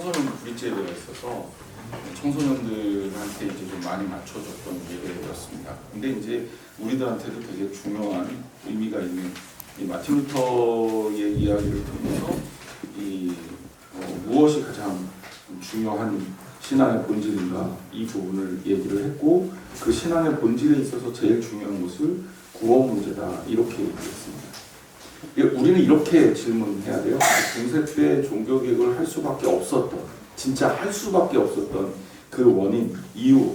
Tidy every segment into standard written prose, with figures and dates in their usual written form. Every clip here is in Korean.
청소년 구리제도가 있어서 청소년들한테 이제 좀 많이 맞춰줬던 예배였습니다. 근데 이제 우리들한테도 되게 중요한 의미가 있는 이 마틴 루터의 이야기를 통해서 무엇이 가장 중요한 신앙의 본질인가 이 부분을 얘기를 했고, 그 신앙의 본질에 있어서 제일 중요한 것을 구원 문제다 이렇게 얘기했습니다. 우리는 이렇게 질문해야 돼요. 중세 때 종교개혁을 할 수밖에 없었던, 진짜 할 수밖에 없었던 그 원인, 이유,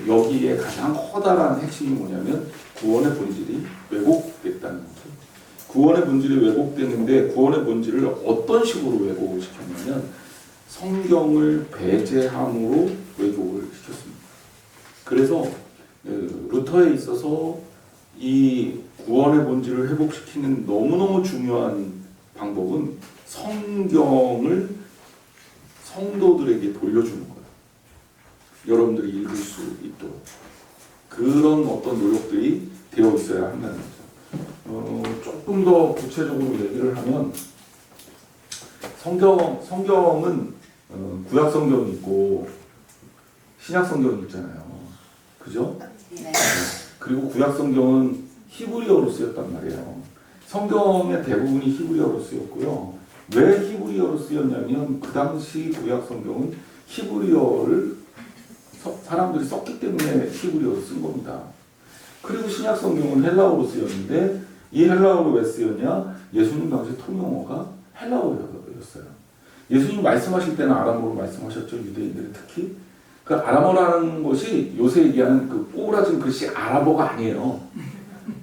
여기에 가장 커다란 핵심이 뭐냐면 구원의 본질이 왜곡됐다는 거죠. 구원의 본질이 왜곡됐는데 구원의 본질을 어떤 식으로 왜곡을 시켰냐면 성경을 배제함으로 왜곡을 시켰습니다. 그래서 루터에 있어서 이 구원의 본질을 회복시키는 너무너무 중요한 방법은 성경을 성도들에게 돌려주는 거예요. 여러분들이 읽을 수 있도록. 그런 어떤 노력들이 되어 있어야 한다는 거죠. 조금 더 구체적으로 얘기를 하면 성경은 구약 성경이 있고 신약 성경이 있잖아요. 그죠? 네. 그리고 구약 성경은 히브리어로 쓰였단 말이에요. 성경의 대부분이 히브리어로 쓰였고요. 왜 히브리어로 쓰였냐면 그 당시 구약 성경은 히브리어를 사람들이 썼기 때문에 히브리어로 쓴 겁니다. 그리고 신약 성경은 헬라어로 쓰였는데 이 헬라어로 왜 쓰였냐? 예수님 당시 통용어가 헬라어였어요. 예수님 말씀하실 때는 아람어로 말씀하셨죠. 유대인들이 특히. 그 아람어라는 것이 요새 얘기하는 그 꼬부라진 글씨 아랍어가 아니에요.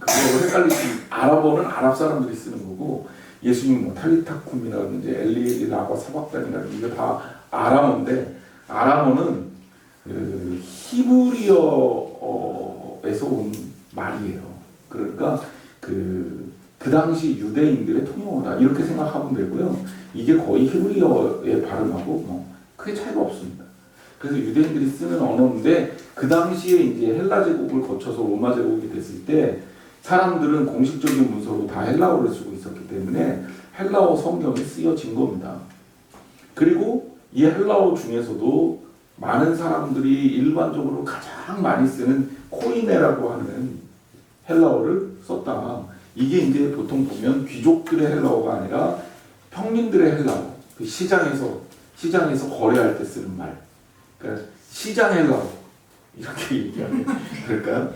그거 헷갈리시. 아랍어는 아랍 사람들이 쓰는 거고, 예수님 뭐 탈리타쿰이라든지 엘리라고 사박단이라든지 이게 다 아람어인데, 아람어는 히브리어에서 온 말이에요. 그러니까 그 당시 유대인들의 통용어다 이렇게 생각하면 되고요. 이게 거의 히브리어의 발음하고 뭐 크게 차이가 없습니다. 그래서 유대인들이 쓰는 언어인데 그 당시에 이제 헬라 제국을 거쳐서 로마 제국이 됐을 때 사람들은 공식적인 문서로 다 헬라어를 쓰고 있었기 때문에 헬라어 성경이 쓰여진 겁니다. 그리고 이 헬라어 중에서도 많은 사람들이 일반적으로 가장 많이 쓰는 코이네라고 하는 헬라어를 썼다. 이게 이제 보통 보면 귀족들의 헬라어가 아니라 평민들의 헬라어, 그 시장에서 거래할 때 쓰는 말. 그러니까 시장 헬라어 이렇게 얘기하면 그럴까요?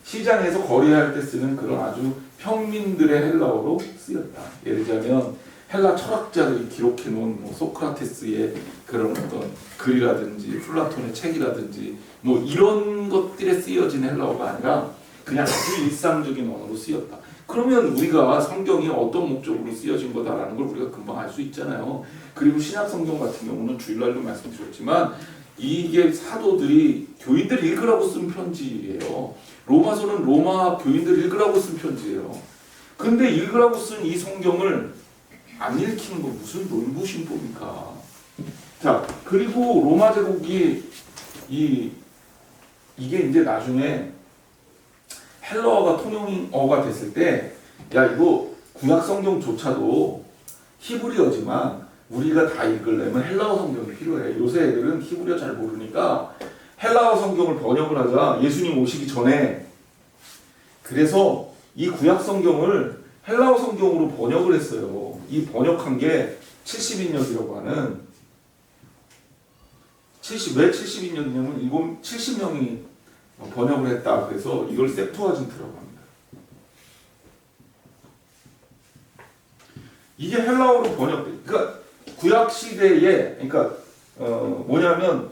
시장에서 거래할 때 쓰는 그런 아주 평민들의 헬라어로 쓰였다. 예를 들자면 헬라 철학자들이 기록해 놓은 뭐 소크라테스의 그런 어떤 글이라든지 플라톤의 책이라든지 뭐 이런 것들에 쓰여진 헬라어가 아니라 그냥 아주 일상적인 언어로 쓰였다. 그러면 우리가 성경이 어떤 목적으로 쓰여진 거다라는 걸 우리가 금방 알 수 있잖아요. 그리고 신약 성경 같은 경우는 주일날도 말씀드렸지만 이게 사도들이 교인들 읽으라고 쓴 편지예요. 로마서는 로마 교인들 읽으라고 쓴 편지예요. 근데 읽으라고 쓴 이 성경을 안 읽히는 거 무슨 논부신법입니까? 자, 그리고 로마 제국이 이게 이제 나중에 헬라어가 통용어가 됐을 때, 야 이거 구약 성경조차도 히브리어지만 우리가 다 읽으려면 헬라어 성경이 필요해. 요새 애들은 히브리어 잘 모르니까 헬라어 성경을 번역을 하자. 예수님 오시기 전에. 그래서 이 구약 성경을 헬라어 성경으로 번역을 했어요. 이 번역한 게 70인역이라고 하는 왜 70인역이냐면 이건 70명이 번역을 했다. 그래서 이걸 septuagint라고 합니다. 이게 헬라어로 번역돼. 그러니까 구약 시대에 뭐냐면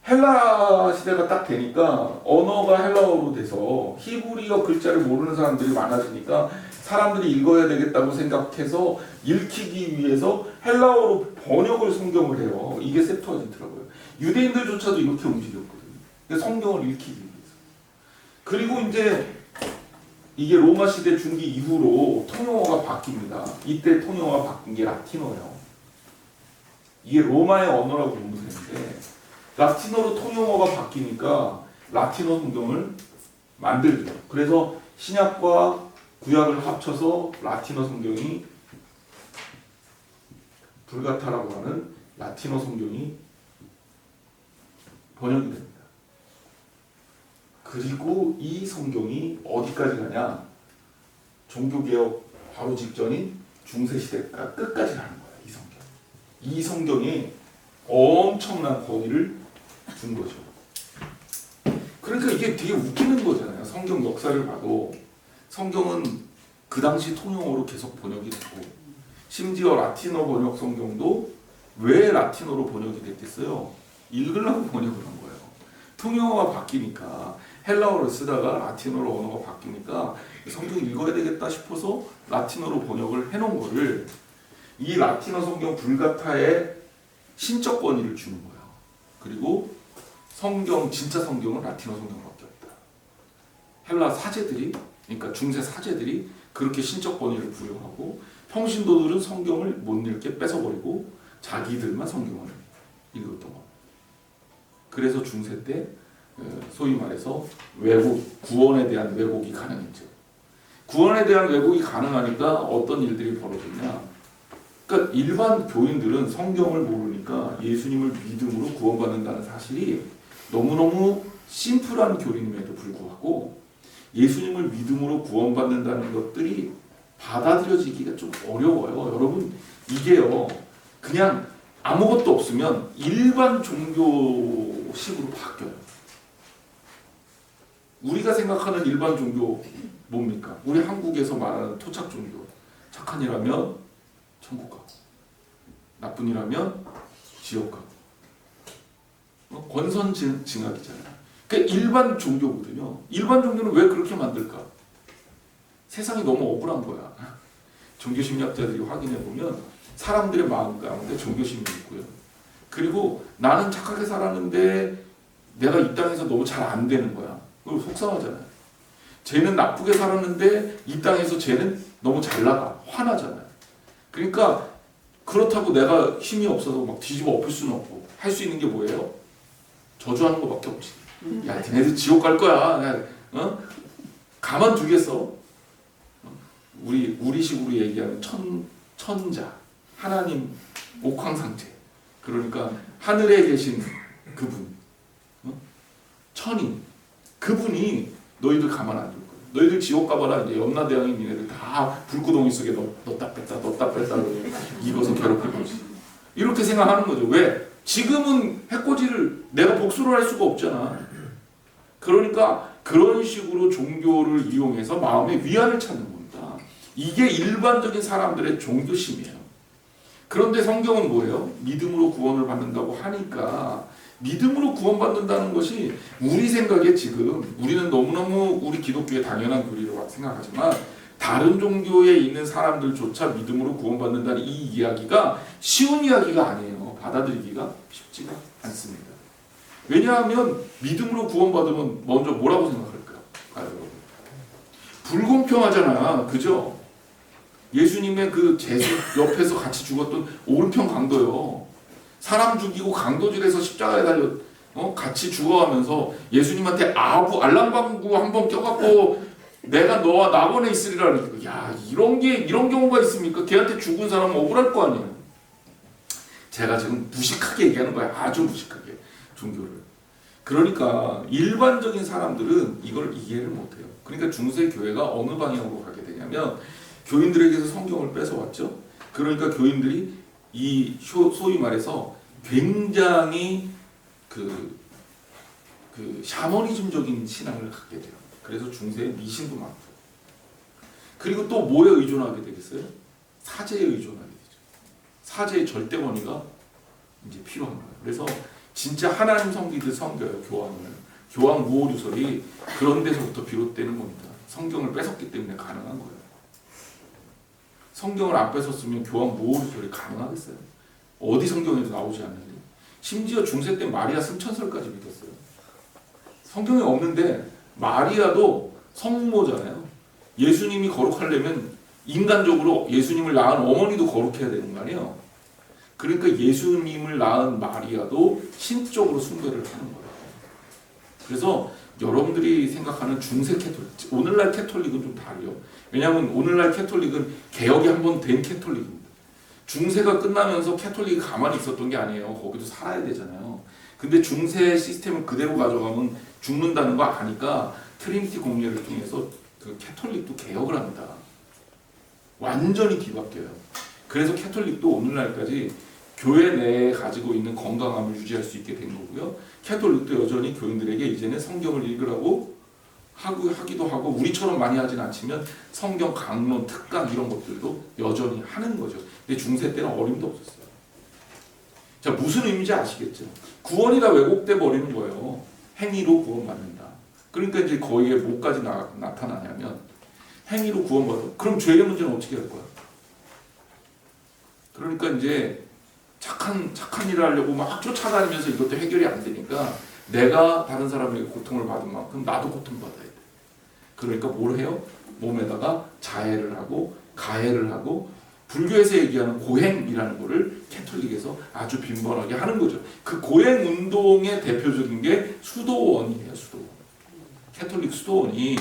헬라 시대가 딱 되니까 언어가 헬라어로 돼서 히브리어 글자를 모르는 사람들이 많아지니까 사람들이 읽어야 되겠다고 생각해서 읽히기 위해서 헬라어로 번역을 성경을 해요. 이게 septuagint라고요. 유대인들조차도 이렇게 움직였거든요. 성경을 읽히기 위해서. 그리고 이제 이게 로마 시대 중기 이후로 통용어가 바뀝니다. 이때 통용어가 바뀐 게 라틴어예요. 이게 로마의 언어라고 보면 되는데 라틴어로 통용어가 바뀌니까 라틴어 성경을 만들죠. 그래서 신약과 구약을 합쳐서 라틴어 성경이 불가타라고 하는 라틴어 성경이 번역이 됩니다. 그리고 이 성경이 어디까지 가냐? 종교개혁 바로 직전인 중세시대가 끝까지 가는 거예요. 이 성경. 이 성경이 엄청난 권위를 준 거죠. 그러니까 이게 되게 웃기는 거잖아요. 성경 역사를 봐도 성경은 그 당시 통용어로 계속 번역이 되고, 심지어 라틴어 번역 성경도 왜 라틴어로 번역이 됐겠어요? 읽으려고 번역을 한 거예요. 통용어가 바뀌니까, 헬라어를 쓰다가 라틴어로 언어가 바뀌니까 성경 읽어야 되겠다 싶어서 라틴어로 번역을 해놓은 거를, 이 라틴어 성경 불가타의 신적 권위를 주는 거예요. 그리고 성경, 진짜 성경은 라틴어 성경밖에 없다. 헬라 사제들이, 그러니까 중세 사제들이 그렇게 신적 권위를 부여하고, 평신도들은 성경을 못 읽게 뺏어버리고 자기들만 성경을 읽었던 겁니다. 그래서 중세 때 소위 말해서 왜곡, 구원에 대한 왜곡이 가능했죠. 구원에 대한 왜곡이 가능하니까 어떤 일들이 벌어졌냐? 그러니까 일반 교인들은 성경을 모르니까 예수님을 믿음으로 구원받는다는 사실이 너무너무 심플한 교리임에도 불구하고, 예수님을 믿음으로 구원받는다는 것들이 받아들여지기가 좀 어려워요. 여러분, 이게요, 그냥 아무것도 없으면 일반 종교식으로 바뀌어요. 우리가 생각하는 일반 종교 뭡니까? 우리 한국에서 말하는 토착 종교. 착한 일하면 천국 가고, 나쁜 일하면 지옥 가고. 권선징악이잖아요. 그러니까 일반 종교거든요. 일반 종교는 왜 그렇게 만들까? 세상이 너무 억울한 거야. 종교심리학자들이 확인해 보면 사람들의 마음 가운데 종교심이 있고요. 그리고 나는 착하게 살았는데 내가 이 땅에서 너무 잘 안 되는 거야. 그걸 속상하잖아요. 쟤는 나쁘게 살았는데 이 땅에서 쟤는 너무 잘 나가. 화나잖아요. 그러니까 그렇다고 내가 힘이 없어서 막 뒤집어 엎을 수는 없고, 할 수 있는 게 뭐예요? 저주하는 것밖에 없지. 야, 니네들 지옥 갈 거야. 가만두겠어? 우리식으로 얘기하면 천자, 하나님 옥황상제. 그러니까 하늘에 계신 그분, 천인, 그분이 너희들 가만 안 둘 거야. 너희들 지옥 가봐라. 이제 염라대왕이 니네들 다 불구덩이 속에 넣었다 뺐다 익어서 괴롭힐 거지. 이렇게 생각하는 거죠. 왜? 지금은 해코지를 내가 복수를 할 수가 없잖아. 그러니까 그런 식으로 종교를 이용해서 마음의 위안을 찾는 겁니다. 이게 일반적인 사람들의 종교심이에요. 그런데 성경은 뭐예요? 믿음으로 구원을 받는다고 하니까, 믿음으로 구원받는다는 것이 우리 생각에 지금, 우리는 너무너무 우리 기독교의 당연한 교리라고 생각하지만, 다른 종교에 있는 사람들조차 믿음으로 구원받는다는 이 이야기가 쉬운 이야기가 아니에요. 받아들이기가 쉽지가 않습니다. 왜냐하면 믿음으로 구원받으면 먼저 뭐라고 생각할까요? 여러분, 불공평하잖아. 그죠? 예수님의 그 제수 옆에서 같이 죽었던 오른편 강도요. 사람 죽이고 강도질해서 십자가에 달려 같이 죽어가면서 예수님한테 알랑방구 한번 껴갖고 내가 너와 낙원에 있으리라 그러니까, 야, 이런 경우가 있습니까? 걔한테 죽은 사람은 억울할 거 아니에요. 제가 지금 무식하게 얘기하는 거예요. 아주 무식하게 종교를. 그러니까 일반적인 사람들은 이걸 이해를 못해요. 그러니까 중세 교회가 어느 방향으로 가게 되냐면, 교인들에게서 성경을 뺏어왔죠. 그러니까 교인들이 이 소위 말해서 굉장히 그 샤머니즘적인 신앙을 갖게 돼요. 그래서 중세에 미신도 많고, 그리고 또 뭐에 의존하게 되겠어요? 사제에 의존하게 되죠. 사제의 절대 권위가 이제 필요한 거예요. 그래서 진짜 하나님 성기들 섬겨요. 교황 무오류설이 그런 데서부터 비롯되는 겁니다. 성경을 뺏었기 때문에 가능한 거예요. 성경을 안 뺏었으면 교황 무오류설이 가능하겠어요? 어디 성경에도 나오지 않는데. 심지어 중세 때 마리아 승천설까지 믿었어요. 성경에 없는데 마리아도 성모잖아요. 예수님이 거룩하려면 인간적으로 예수님을 낳은 어머니도 거룩해야 되는 거 아니에요. 그러니까 예수님을 낳은 마리아도 신적으로 숭배를 하는 거예요. 그래서 여러분들이 생각하는 중세 캐톨릭, 오늘날 캐톨릭은 좀 다르요. 왜냐하면 오늘날 캐톨릭은 개혁이 한번 된 캐톨릭입니다. 중세가 끝나면서 캐톨릭이 가만히 있었던 게 아니에요. 거기도 살아야 되잖아요. 근데 중세 시스템을 그대로 가져가면 죽는다는 거 아니까 트리니티 공예를 통해서 그 캐톨릭도 개혁을 합니다. 완전히 뒤바뀌어요. 그래서 캐톨릭도 오늘날까지 교회 내에 가지고 있는 건강함을 유지할 수 있게 된 거고요. 캐톨릭도 여전히 교인들에게 이제는 성경을 읽으라고 하기도 하고, 우리처럼 많이 하진 않지만 성경 강론, 특강 이런 것들도 여전히 하는 거죠. 근데 중세 때는 어림도 없었어요. 자, 무슨 의미인지 아시겠죠? 구원이 다 왜곡돼 버리는 거예요. 행위로 구원받는다. 그러니까 이제 거기에 뭐까지 나타나냐면, 행위로 구원받아. 그럼 죄의 문제는 어떻게 할 거야? 그러니까 이제 착한 일을 하려고 막 쫓아다니면서 이것도 해결이 안 되니까 내가 다른 사람에게 고통을 받은 만큼 나도 고통받아야 돼. 그러니까 뭘 해요? 몸에다가 자해를 하고 가해를 하고, 불교에서 얘기하는 고행이라는 거를 캐톨릭에서 아주 빈번하게 하는 거죠. 그 고행 운동의 대표적인 게 수도원이에요. 수도원. 캐톨릭 수도원이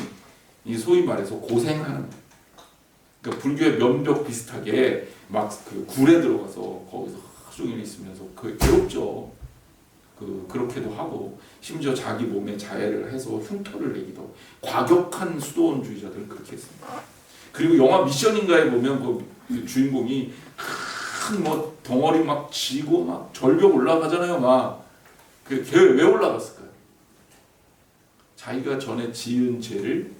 이 소위 말해서 고생하는, 그러니까 불교의 면벽 비슷하게 막 그 굴에 들어가서 거기서 하루 종일 있으면서 그 괴롭죠. 그렇게도 하고, 심지어 자기 몸에 자해를 해서 흉터를 내기도 하고, 과격한 수도원주의자들은 그렇게 했습니다. 그리고 영화 미션인가에 보면 그 주인공이 큰 뭐 덩어리 막 지고 막 절벽 올라가잖아요. 막 걔 왜 올라갔을까요? 자기가 전에 지은 죄를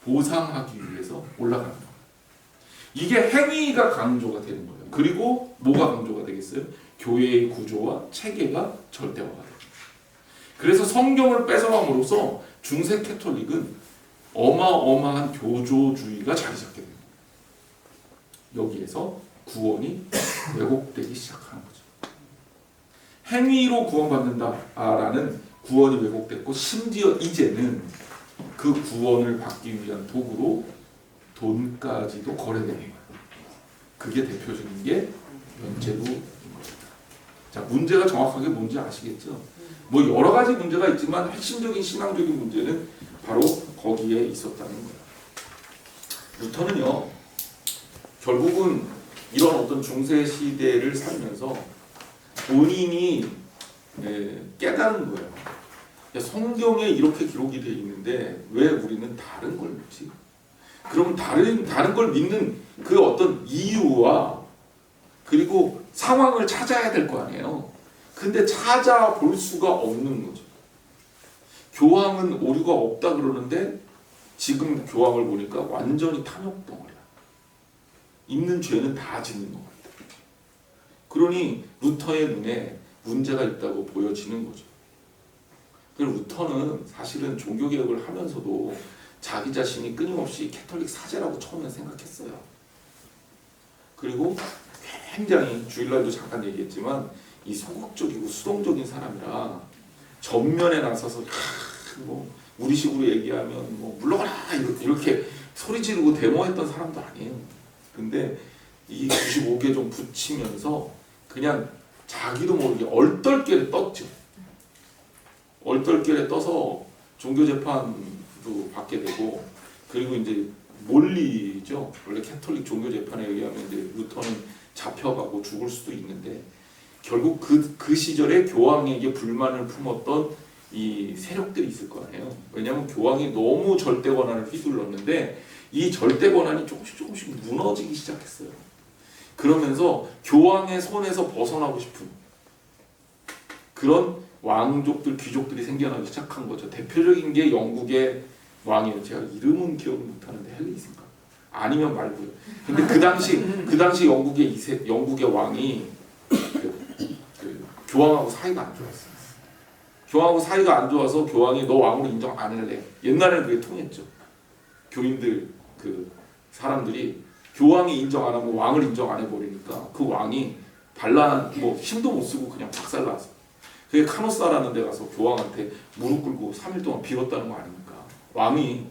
보상하기 위해서 올라가는 거예요. 이게 행위가 강조가 되는 거예요. 그리고 뭐가 강조가 되겠어요? 교회의 구조와 체계가 절대화가 돼요. 그래서 성경을 뺏어감으로써 중세 캐톨릭은 어마어마한 교조주의가 자리 잡게 됩니다. 여기에서 구원이 왜곡되기 시작하는 거죠. 행위로 구원받는다라는 구원이 왜곡됐고, 심지어 이제는 그 구원을 받기 위한 도구로 돈까지도 거래되는 거예요. 그게 대표적인 게 면죄부인 겁니다. 자, 문제가 정확하게 뭔지 아시겠죠? 뭐 여러 가지 문제가 있지만 핵심적인 신앙적인 문제는 바로 거기에 있었다는 거예요. 루터는요, 결국은 이런 어떤 중세 시대를 살면서 본인이 깨달은 거예요. 성경에 이렇게 기록이 되어 있는데 왜 우리는 다른 걸 믿지? 그럼 다른 걸 믿는 그 어떤 이유와 그리고 상황을 찾아야 될 거 아니에요. 근데 찾아볼 수가 없는 거죠. 교황은 오류가 없다 그러는데 지금 교황을 보니까 완전히 탐욕 덩어리야. 있는 죄는 다 짓는 겁니다. 그러니 루터의 눈에 문제가 있다고 보여지는 거죠. 그리고 루터는 사실은 종교개혁을 하면서도 자기 자신이 끊임없이 캐톨릭 사제라고 처음에 생각했어요. 그리고 굉장히 주일날도 잠깐 얘기했지만 이 소극적이고 수동적인 사람이라 전면에 나서서 뭐 우리 식으로 얘기하면 뭐 물러가라 이렇게 소리 지르고 데모했던 사람도 아니에요. 근데 이 95개 좀 붙이면서 그냥 자기도 모르게 얼떨결에 떴죠. 얼떨결에 떠서 종교재판도 받게 되고, 그리고 이제 몰리죠. 원래 캐톨릭 종교재판에 의하면 이제 루터는 잡혀가고 죽을 수도 있는데, 결국 그 시절에 교황에게 불만을 품었던 이 세력들이 있을 거 아니에요. 왜냐하면 교황이 너무 절대 권한을 휘둘렀는데 이 절대 권한이 조금씩 무너지기 시작했어요. 그러면서 교황의 손에서 벗어나고 싶은 그런 왕족들, 귀족들이 생겨나기 시작한 거죠. 대표적인 게 영국의 왕이에요. 제가 이름은 기억을 못하는데 헨리인가? 아니면 말고요. 근데 그 당시 영국의 왕이 교황하고 사이가 안 좋았어요. 교황하고 사이가 안 좋아서 교황이 너 왕으로 인정 안 할래. 옛날에는 그게 통했죠. 교인들 사람들이 교황이 인정 안 하면 왕을 인정 안 해버리니까 그 왕이 반란 힘도 못 쓰고 그냥 박살났어. 그게 카노사라는 데 가서 교황한테 무릎 꿇고 3일 동안 빌었다는 거 아닙니까? 왕이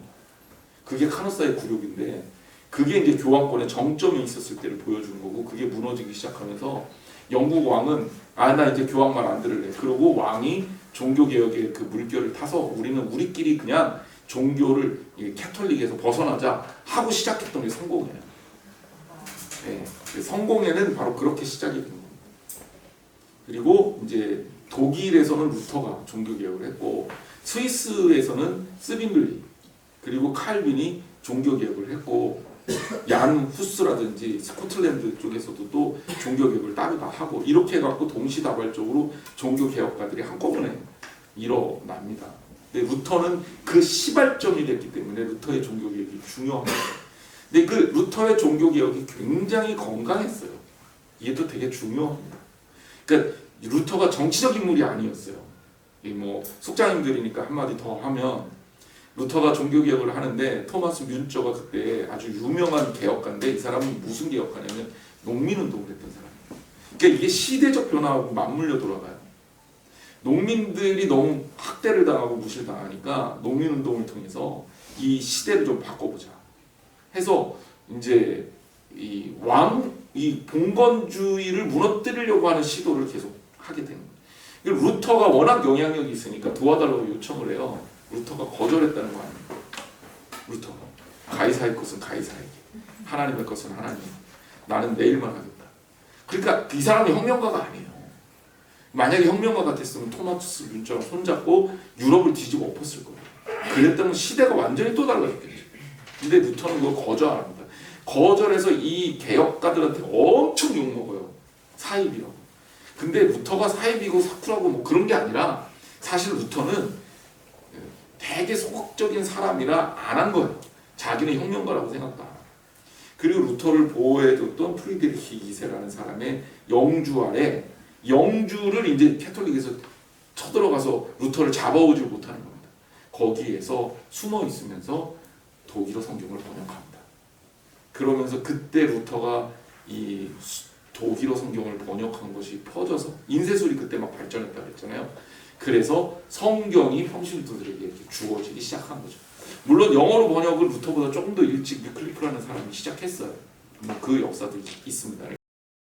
그게 카노사의 굴욕인데 그게 이제 교황권의 정점이 있었을 때를 보여주는 거고, 그게 무너지기 시작하면서 영국 왕은 나 이제 교황 말 안 들을래. 그러고 왕이 종교개혁의 그 물결을 타서 우리는 우리끼리 그냥 종교를 캐톨릭에서 벗어나자 하고 시작했던 게 성공이에요. 네, 성공회는 바로 그렇게 시작이 된 겁니다. 그리고 이제 독일에서는 루터가 종교개혁을 했고 스위스에서는 스빙글리 그리고 칼빈이 종교개혁을 했고 얀 후스라든지 스코틀랜드 쪽에서도 또 종교개혁을 따로 다 하고 이렇게 해갖고 동시다발적으로 종교개혁가들이 한꺼번에 일어납니다. 근데 루터는 그 시발점이 됐기 때문에 루터의 종교개혁이 중요합니다. 근데 그 루터의 종교개혁이 굉장히 건강했어요. 이게 또 되게 중요합니다. 그러니까 루터가 정치적 인물이 아니었어요. 뭐 속장님들이니까 한마디 더 하면 루터가 종교개혁을 하는데 토마스 뮌저가 그때 아주 유명한 개혁가인데 이 사람은 무슨 개혁가냐면 농민운동을 했던 사람이에요. 그러니까 이게 시대적 변화하고 맞물려 돌아가요. 농민들이 너무 학대를 당하고 무실당하니까 농민운동을 통해서 이 시대를 좀 바꿔보자 해서 이제 이 봉건주의를 무너뜨리려고 하는 시도를 계속 하게 된 거예요. 루터가 워낙 영향력이 있으니까 도와달라고 요청을 해요. 루터가 거절했다는 거 아닙니까? 루터가 가이사의 것은 가이사에게, 하나님의 것은 하나님. 나는 내 일만 하겠다. 그러니까 이 사람이 혁명가가 아니에요. 만약에 혁명가 같았으면 토마스 뮌저랑 손잡고 유럽을 뒤집어 엎었을 거예요. 그랬다면 시대가 완전히 또 달라졌겠죠. 근데 루터는 그거 거절 안 합니다. 거절해서 이 개혁가들한테 엄청 욕먹어요. 사입이라고. 근데 루터가 사입이고 사쿠라고 뭐 그런 게 아니라 사실 루터는 되게 소극적인 사람이라 안 한 거예요. 자기는 혁명가라고 생각도 안 하고. 그리고 루터를 보호해줬던 프리드리히 2세라는 사람의 영주 아래 영주를 이제 캐톨릭에서 쳐들어가서 루터를 잡아오지 못하는 겁니다. 거기에서 숨어 있으면서 독일어 성경을 번역합니다. 그러면서 그때 루터가 이 독일어 성경을 번역한 것이 퍼져서 인쇄술이 그때 막 발전했다고 했잖아요. 그래서 성경이 평신도들에게 이렇게 주어지기 시작한 거죠. 물론 영어로 번역을 루터보다 조금 더 일찍 위클리프라는 사람이 시작했어요. 그 역사도 있습니다.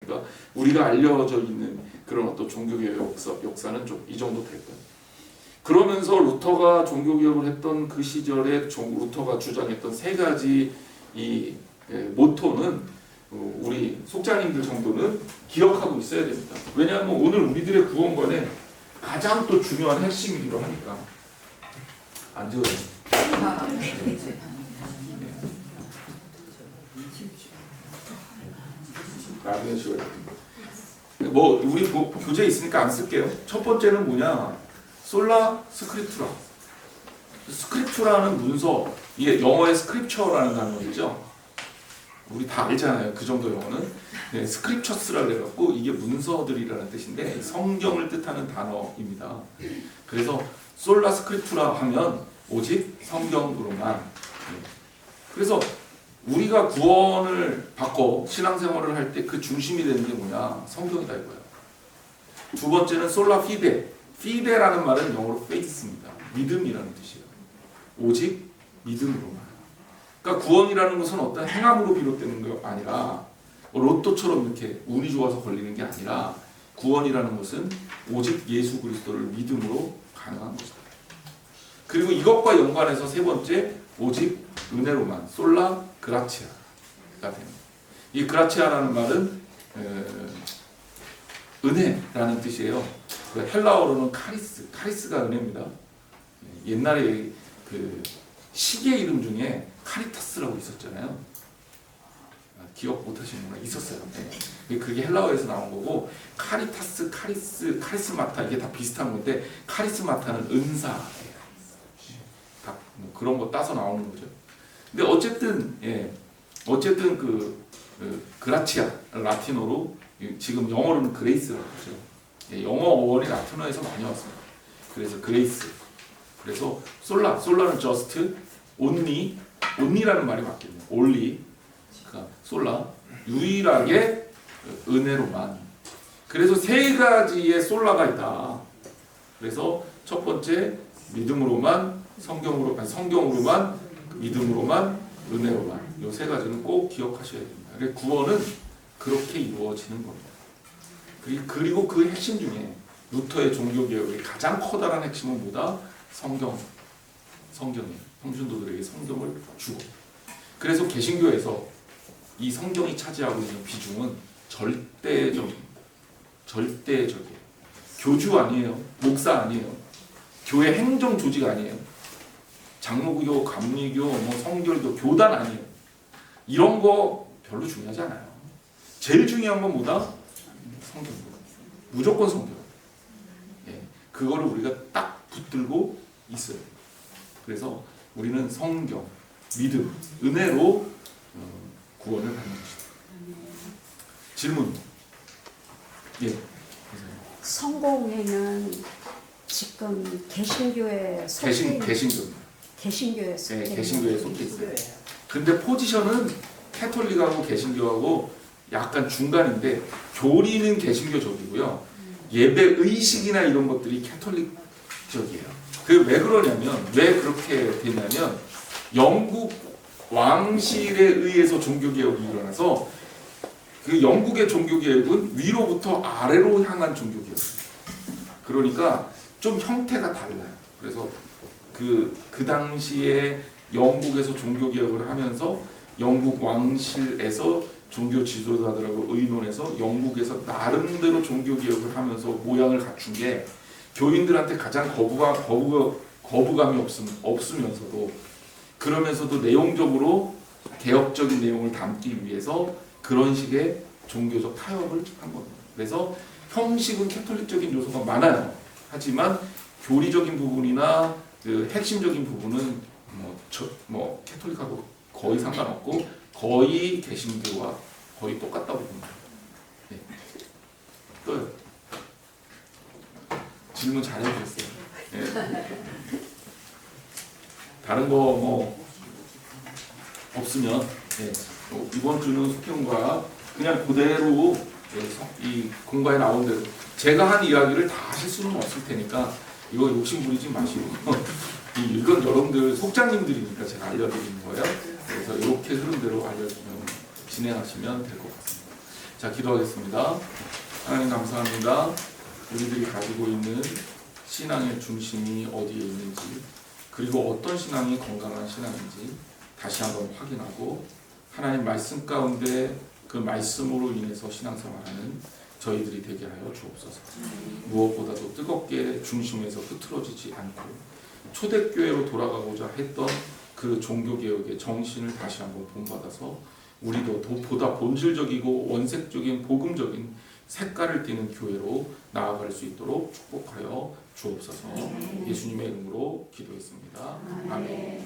그러니까 우리가 알려져 있는 그런 어떤 종교개혁 역사는 좀 이 정도 될 거예요. 그러면서 루터가 종교개혁을 했던 그 시절에 루터가 주장했던 세 가지 이 모토는 우리 속자님들 정도는 기억하고 있어야 됩니다. 왜냐하면 오늘 우리들의 구원관에 가장 또 중요한 핵심이기도 하니까. 안 지워요. 나중에 지워야 돼. 뭐 우리 교재 있으니까 안 쓸게요. 첫 번째는 뭐냐? 솔라 스크립투라. 스크립투라는 문서. 이게 영어의 스크립처라는 단어이죠. 우리 다 알잖아요. 그 정도 영어는. 네, 스크립처스라 그래갖고 이게 문서들이라는 뜻인데 성경을 뜻하는 단어입니다. 그래서 솔라 스크립투라 하면 오직 성경으로만. 그래서 우리가 구원을 받고 신앙생활을 할 때 그 중심이 되는 게 뭐냐? 성경이다 이거예요. 두 번째는 솔라 피데. 피데라는 말은 영어로 faith입니다. 믿음이라는 뜻이에요. 오직 믿음으로만. 그러니까 구원이라는 것은 어떤 행함으로 비롯되는 게 아니라 로또처럼 이렇게 운이 좋아서 걸리는 게 아니라 구원이라는 것은 오직 예수 그리스도를 믿음으로 가능한 것이다. 그리고 이것과 연관해서 세 번째 오직 은혜로만 솔라 그라치아가 됩니다. 이 그라치아라는 말은 은혜라는 뜻이에요. 그 헬라어로는 카리스가 은혜입니다. 옛날에 그 시계 이름 중에 카리타스라고 있었잖아요. 기억 못하시는구나. 있었어요. 네. 그게 헬라어에서 나온 거고 카리타스, 카리스마타 이게 다 비슷한 건데 카리스마타는 은사예요. 다 뭐 그런 거 따서 나오는 거죠. 근데 어쨌든 그라치아 라틴어로 지금 영어로는 그레이스라고 하죠. 영어 어원이 라틴어에서 많이 왔습니다. 그래서 그레이스. 그래서 솔라는 just, only라는 말이 맞겠네요. only, 그러니까 솔라, 유일하게 은혜로만. 그래서 세 가지의 솔라가 있다. 그래서 첫 번째 믿음으로만, 성경으로만, 믿음으로만, 은혜로만. 이 세 가지는 꼭 기억하셔야 됩니다. 그래서 구원은 그렇게 이루어지는 겁니다. 그리고 그 핵심 중에 루터의 종교개혁의 가장 커다란 핵심은 뭐다? 성경이에요. 평신도들에게 성경을 주고. 그래서 개신교에서 이 성경이 차지하고 있는 비중은 절대적이에요. 교주 아니에요. 목사 아니에요. 교회 행정 조직 아니에요. 장로교, 감리교, 성결교, 교단 아니에요. 이런 거 별로 중요하지 않아요. 제일 중요한 건 뭐다? 성경. 무조건 성경. 예, 그거를 우리가 딱 붙들고 있어요. 그래서 우리는 성경, 믿음, 은혜로 구원을 받는 것이다. 질문. 예. 성공회는 지금 개신교에 속해 개신교에 속해 네, 개신교에 속해 있어요. 근데 포지션은 캐톨릭하고 개신교하고 약간 중간인데 교리는 개신교적이고요. 예배 의식이나 이런 것들이 캐톨릭적이에요. 그 왜 그러냐면 왜 그렇게 되냐면 영국 왕실에 의해서 종교개혁이 일어나서 그 영국의 종교개혁은 위로부터 아래로 향한 종교개혁이에요. 그러니까 좀 형태가 달라요. 그래서 그 당시에 영국에서 종교개혁을 하면서 영국 왕실에서 종교 지도자들하고 의논해서 영국에서 나름대로 종교개혁을 하면서 모양을 갖춘 게 교인들한테 가장 거부감이 없으면서도 그러면서도 내용적으로 개혁적인 내용을 담기 위해서 그런 식의 종교적 타협을 한 겁니다. 그래서 형식은 캐톨릭적인 요소가 많아요. 하지만 교리적인 부분이나 그 핵심적인 부분은 캐톨릭하고 거의 상관없고 거의 개신교와 거의 똑같다고 봅니다. 네. 또요. 질문 잘 해주셨어요. 네. 다른 거 없으면 네. 이번 주는 속행과 그냥 그대로 이 공부에 나온 대로 제가 한 이야기를 다 하실 수는 없을 테니까 이거 욕심 부리지 마시고 이건 여러분들 속장님들이니까 제가 알려드리는 거예요. 그래서 이렇게 흐름대로 알려주면 진행하시면 될 것 같습니다. 자, 기도하겠습니다. 하나님 감사합니다. 우리들이 가지고 있는 신앙의 중심이 어디에 있는지 그리고 어떤 신앙이 건강한 신앙인지 다시 한번 확인하고 하나님 말씀 가운데 그 말씀으로 인해서 신앙생활하는 저희들이 되게 하여 주옵소서. 무엇보다도 뜨겁게 중심에서 흐트러지지 않고 초대교회로 돌아가고자 했던 그 종교개혁의 정신을 다시 한번 본받아서 우리도 보다 본질적이고 원색적인 복음적인 색깔을 띠는 교회로 나아갈 수 있도록 축복하여 주옵소서. 예수님의 이름으로 기도했습니다. 아멘.